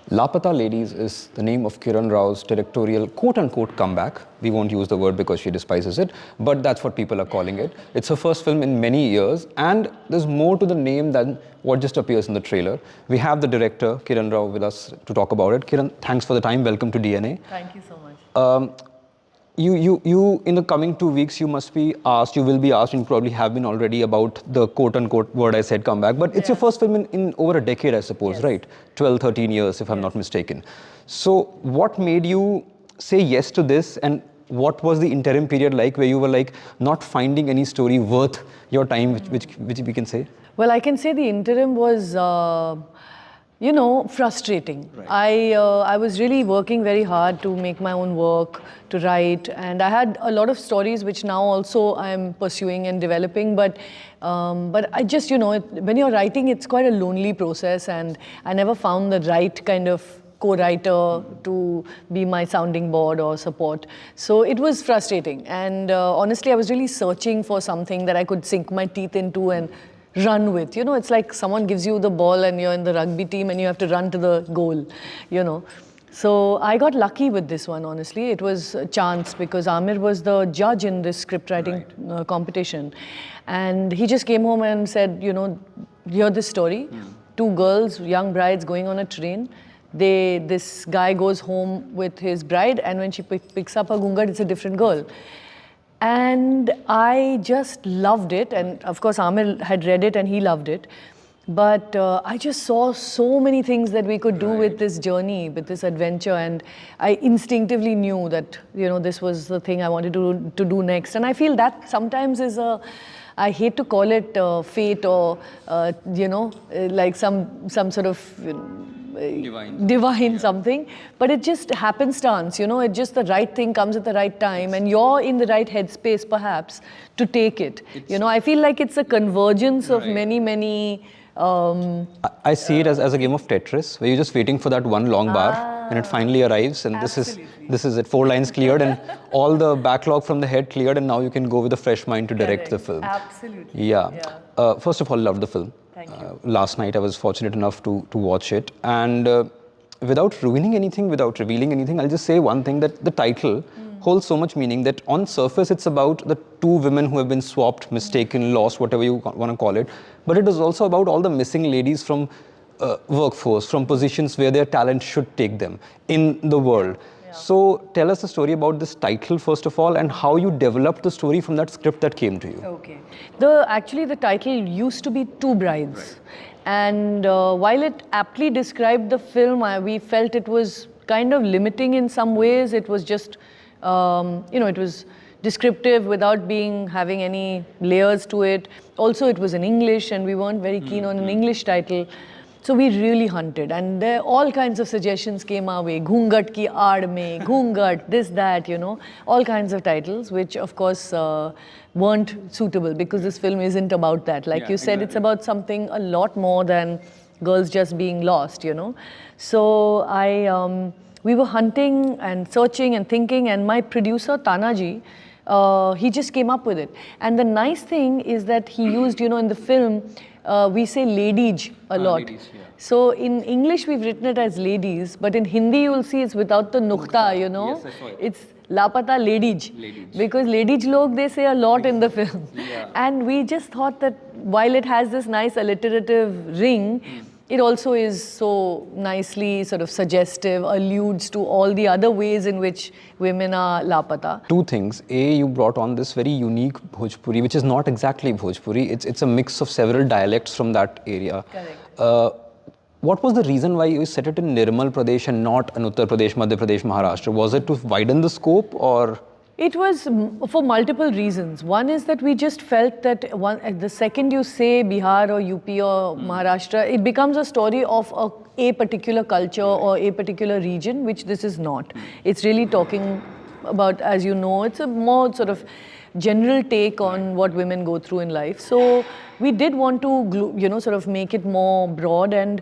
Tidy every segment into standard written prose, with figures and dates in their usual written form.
Laapataa Ladies is the name of Kiran Rao's directorial quote-unquote comeback. We won't use the word because she despises it, but that's what people are calling it. It's her first film in many years, and there's more to the name than what just appears in the trailer. We have the director, Kiran Rao, with us to talk about it. Kiran, thanks for the time. Welcome to DNA. Thank you so much. You, in the coming 2 weeks, you must be asked, you will be asked, and you probably have been already about the quote-unquote word I said comeback, but it's your first film in over a decade, I suppose, Yes. right? 12, 13 years, if I'm not mistaken. So what made you say yes to this, and what was the interim period like where you were like not finding any story worth your time, which we can say? Well, I can say the interim was, frustrating. Right. I was really working very hard to make my own work, to write, and I had a lot of stories which now also I'm pursuing and developing. But I just, when you're writing, it's quite a lonely process, and I never found the right kind of co-writer to be my sounding board or support. So it was frustrating, and honestly, I was really searching for something that I could sink my teeth into and run with. It's like someone gives you the ball and you're in the rugby team and you have to run to the goal. So I got lucky with this one, honestly. It was a chance because Aamir was the judge in this script writing competition. And he just came home and said, hear this story. Two girls, young brides going on a train. This guy goes home with his bride, and when she picks up her gungat, it's a different girl. And I just loved it, and of course Aamir had read it and he loved it. But I just saw so many things that we could do with this journey, with this adventure, and I instinctively knew that this was the thing I wanted to do next. And I feel that sometimes is I hate to call it fate or like some sort of divine something, but it just happenstance, it just the right thing comes at the right time, and you're in the right headspace perhaps to take it. I feel like it's a convergence of many I see it as a game of Tetris, where you're just waiting for that one long bar, and it finally arrives, and this is it, 4 lines cleared, and all the backlog from the head cleared, and now you can go with a fresh mind to direct the film. Absolutely. Yeah. First of all, loved the film. Thank you. Last night I was fortunate enough to watch it, and without ruining anything, without revealing anything, I'll just say one thing, that the title holds so much meaning that on surface it's about the two women who have been swapped, mistaken, lost, whatever you want to call it, but it is also about all the missing ladies from workforce, from positions where their talent should take them in the world. So tell us the story about this title first of all, and how you developed the story from that script that came to you. Okay. Actually the title used to be Two Brides. And while it aptly described the film, we felt it was kind of limiting in some ways. It was just, it was descriptive without having any layers to it. Also, it was in English, and we weren't very keen on an English title. So we really hunted, and there all kinds of suggestions came our way. Ghungat ki aad mein, Ghungat, this, that, all kinds of titles, which of course weren't suitable because this film isn't about that. Like you said, it's about something a lot more than girls just being lost, So we were hunting and searching and thinking, and my producer, Tanaji, he just came up with it. And the nice thing is that he used, in the film, we say ladies a lot. Ladies, yeah. So in English, we've written it as ladies, but in Hindi, you'll see it's without the nukta, Yes, I saw it. It's Laapataa Ladies. Because ladies log, they say a lot in the film. Yeah. And we just thought that while it has this nice alliterative ring, it also is so nicely sort of suggestive, alludes to all the other ways in which women are Laapata. Two things. A, you brought on this very unique Bhojpuri, which is not exactly Bhojpuri. It's a mix of several dialects from that area. Correct. What was the reason why you set it in Nirmal Pradesh and not in Uttar Pradesh, Madhya Pradesh, Maharashtra? Was it to widen the scope, or...? It was for multiple reasons. One is that we just felt that the second you say Bihar or UP or Maharashtra, it becomes a story of a particular culture or a particular region, which this is not. It's really talking about, as you know, it's a more sort of general take on what women go through in life. So we did want to, sort of make it more broad, and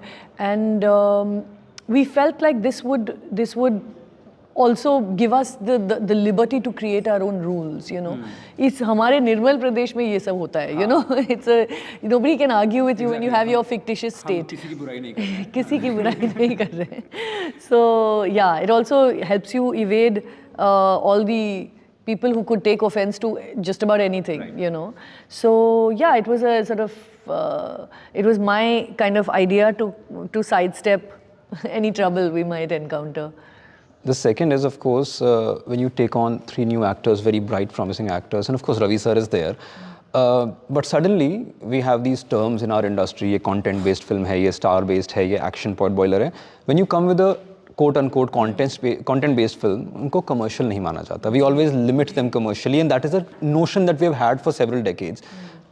we felt like this would also give us the liberty to create our own rules, you know. It's हमारे निर्मल प्रदेश में ये सब होता है, you know. It's a nobody can argue with you when you have your fictitious state. किसी की बुराई नहीं कर रहे. किसी की बुराई नहीं कर रहे. So yeah, it also helps you evade all the people who could take offense to just about anything, you know. So yeah, it was a sort of it was my kind of idea to sidestep any trouble we might encounter. The second is, of course, when you take on 3 new actors, very bright, promising actors, and of course Ravi sir is there. But suddenly we have these terms in our industry, ये content-based film है, ये star-based है, ये action pot boiler है. When you come with a quote-unquote content-based film, उनको commercial नहीं माना जाता. We always limit them commercially, and that is a notion that we have had for several decades.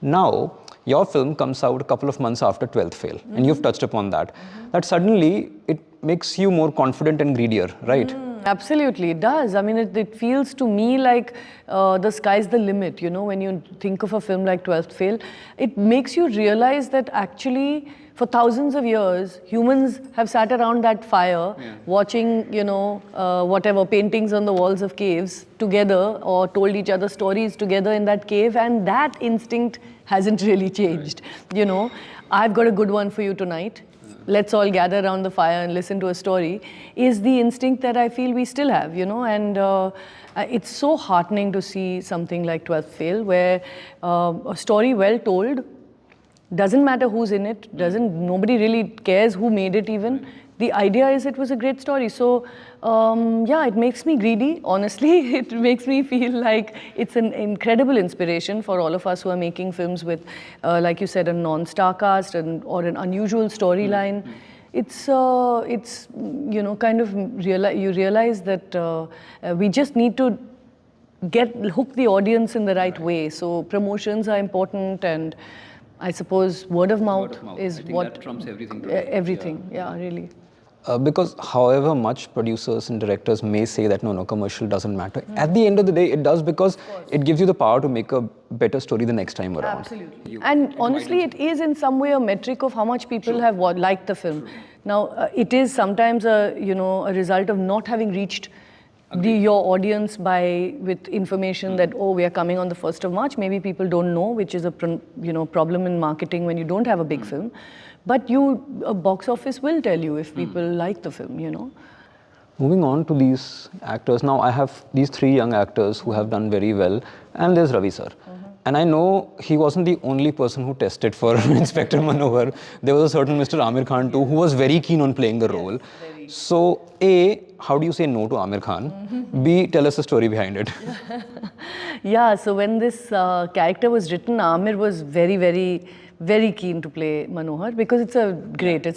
Now, your film comes out a couple of months after 12th Fail, and you've touched upon that. That suddenly, it makes you more confident and greedier, right? Absolutely, it does. I mean, it feels to me like the sky's the limit, you know, when you think of a film like 12th Fail. It makes you realize that actually, for thousands of years, humans have sat around that fire, watching, you know, whatever, paintings on the walls of caves together, or told each other stories together in that cave, and that instinct hasn't really changed. You know, I've got a good one for you tonight. Let's all gather around the fire and listen to a story, is the instinct that I feel we still have, you know, and it's so heartening to see something like 12th Fail, where a story well told, doesn't matter who's in it, nobody really cares who made it even. The idea is it was a great story. So yeah, it makes me greedy, honestly. It makes me feel like it's an incredible inspiration for all of us who are making films with, like you said, a non-star cast or an unusual storyline. It's you know, kind of you realize that we just need to hook the audience in the right way. So promotions are important, and I suppose word of mouth is what trumps everything. Everything, yeah, really. Because however much producers and directors may say that no, commercial doesn't matter, at the end of the day it does, because it gives you the power to make a better story the next time around. Absolutely. And honestly, it is in some way a metric of how much people have liked the film. Now, it is sometimes a result of not having reached your audience with information that, oh, we are coming on the 1st of March. Maybe people don't know, which is a problem in marketing when you don't have a big film. But a box office will tell you if people like the film, you know. Moving on to these actors, now I have these 3 young actors who have done very well, and there's Ravi sir. And I know he wasn't the only person who tested for Inspector Manohar. There was a certain Mr. Aamir Khan too, who was very keen on playing the role. So A, how do you say no to Aamir Khan? B, tell us the story behind it. Yeah, so when this character was written, Aamir was very, very, very keen to play Manohar, because it's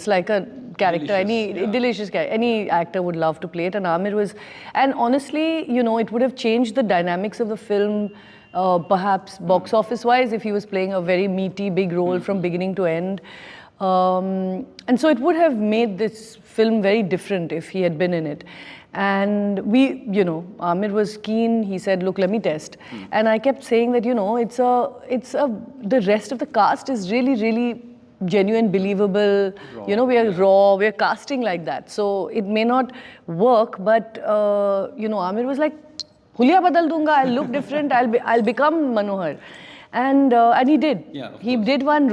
like a character, delicious character. Any actor would love to play it, and Aamir was, and honestly, you know, it would have changed the dynamics of the film, perhaps box office wise, if he was playing a very meaty, big role from beginning to end. And so it would have made this film very different if he had been in it. And Aamir was keen. He said, look, let me test. And I kept saying that, you know, the rest of the cast is really, really genuine, believable. Raw. You know, we are raw, we are casting like that. So it may not work, but, Aamir was like, Huliya badal dunga, I'll look different, I'll become Manohar. And he did. Yeah, he did one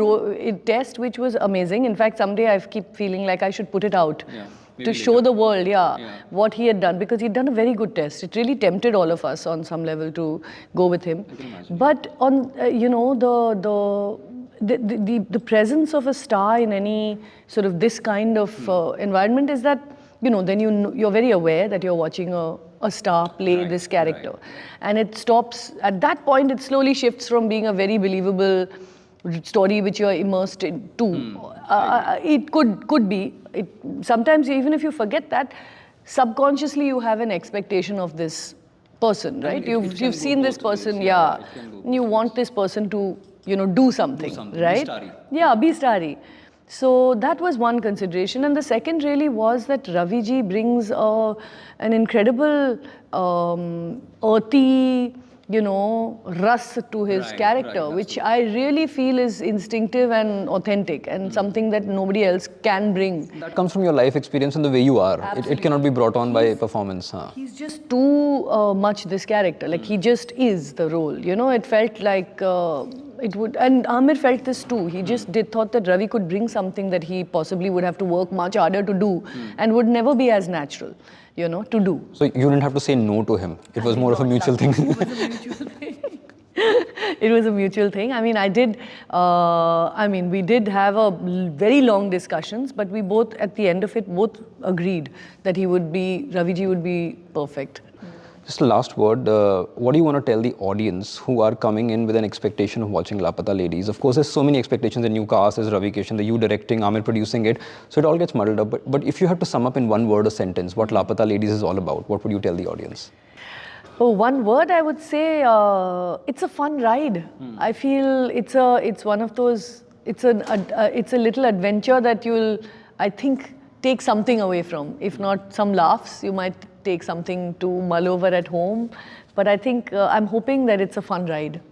test which was amazing. In fact, someday I keep feeling like I should put it out to show the world, what he had done, because he'd done a very good test. It really tempted all of us on some level to go with him. But on, the presence of a star in any sort of this kind of environment is that, then you're very aware that you're watching a star play this character. Right. And it stops, at that point, it slowly shifts from being a very believable story which you're immersed in to. It could be. Sometimes even if you forget that, subconsciously you have an expectation of this person, right? You've seen this person, you want this person to, do something, right? Be starry. Yeah, be starry. So that was one consideration, and the second really was that Ravi ji brings an incredible earthy rus to his character, which I really feel is instinctive and authentic and something that nobody else can bring. That comes from your life experience and the way you are. It cannot be brought on by performance. He's just too much this character. Like, he just is the role. It felt like it would, and Aamir felt this too. He just thought that Ravi could bring something that he possibly would have to work much harder to do and would never be as natural, to do. So you didn't have to say no to him. It was more of a mutual thing. It was a mutual thing. It was a mutual thing. I mean, we did have a very long discussions, but we both, at the end of it, both agreed that Raviji would be perfect. Just a last word, what do you want to tell the audience who are coming in with an expectation of watching Laapataa Ladies? Of course, there's so many expectations, the new cast, there's Ravi Kishan, the you directing, Aamir producing it, so it all gets muddled up. But if you have to sum up in one word or sentence what Laapataa Ladies is all about, what would you tell the audience? Oh, one word I would say, it's a fun ride. I feel it's one of those, it's a little adventure that you'll, I think, take something away from. If not some laughs, you might take something to mull over at home. But I think, I'm hoping that it's a fun ride.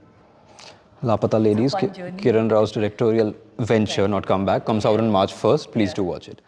Laapataa Ladies, Kiran Rao's directorial venture, not comeback, comes out on March 1st. Please do watch it.